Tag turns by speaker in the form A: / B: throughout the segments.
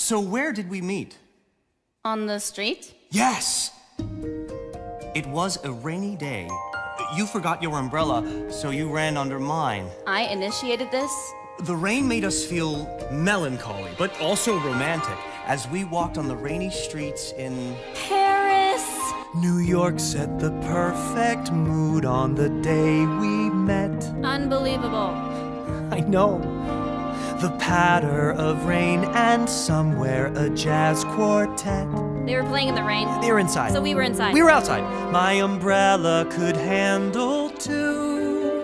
A: So where did we meet?
B: On the street?
A: Yes! It was a rainy day. You forgot your umbrella, so you ran under mine.
B: I initiated this?
A: The rain made us feel melancholy, but also romantic, as we walked on the rainy streets in...
B: Paris!
C: New York set the perfect mood on the day we met.
B: Unbelievable.
C: I know. The patter of rain and somewhere a jazz quartet.
B: They were playing in the rain?
C: They were inside.
B: So we were inside.
C: We were outside. My umbrella could handle two.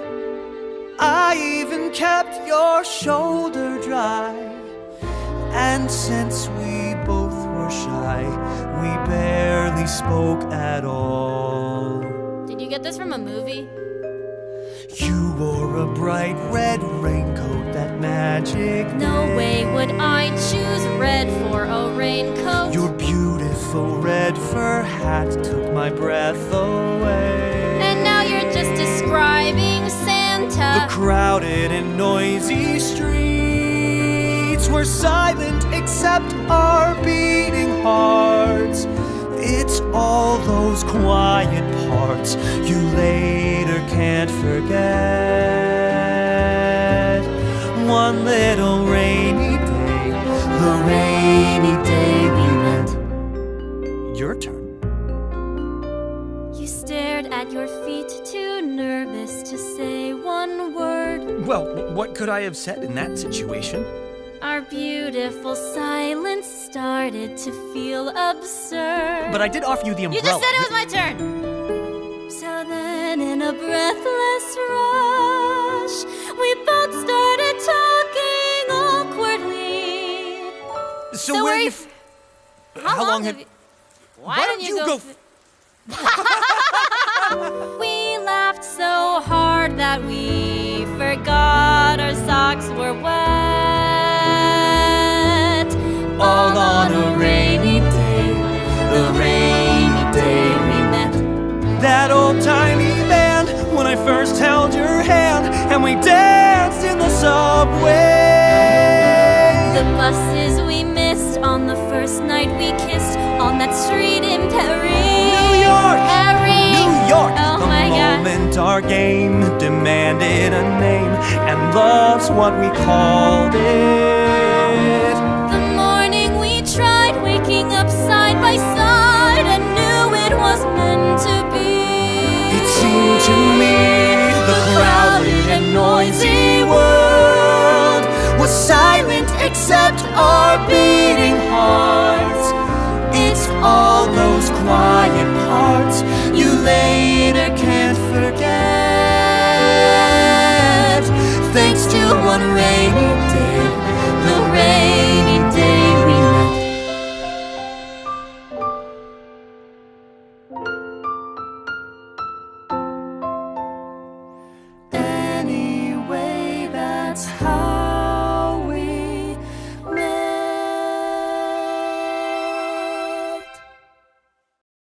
C: I even kept your shoulder dry. And since we both were shy, we barely spoke at all.
B: Did you get this from a movie?
C: You wore a bright red raincoat that magic
B: No
C: day.
B: way would I choose red for a raincoat.
C: Your beautiful red fur hat took my breath away.
B: And now you're just describing
C: The
B: Santa.
C: crowded and noisy streets were silent except our beating hearts. It's all those quiet parts you later can't forget. One little rainy day, the rainy day we met. Your turn.
B: You stared at your feet, too nervous to say one word.
C: Well, what could I have said in that situation?
B: Our beautiful silence started to feel absurd.
C: But I did offer you the
B: You
C: umbrella.
B: just said it was my turn! So then, in a breathless rush, we both started talking awkwardly.
C: So
B: where
C: where
B: you
C: you...
B: f-
C: How long have...
B: you... Why don't you go... We laughed so hard that we forgot our socks were wet.
C: All on a rainy day, the rainy day we met. That old-timey band, when I first held your hand, and we danced in the subway.
B: The buses we missed on the first night we kissed on that street in Paris.
C: New York!
B: Paris!
C: New York!
B: Oh
C: the
B: my God.
C: moment our game demanded a name, and love's what we called it.
B: The morning we tried waking up side by side and knew it was meant to be.
C: It seemed to me the crowded and noisy world was silent except our beating hearts. It's all those quiet parts you later can't forget. Thanks to one rainy day, the rainy day we met. Anyway, that's how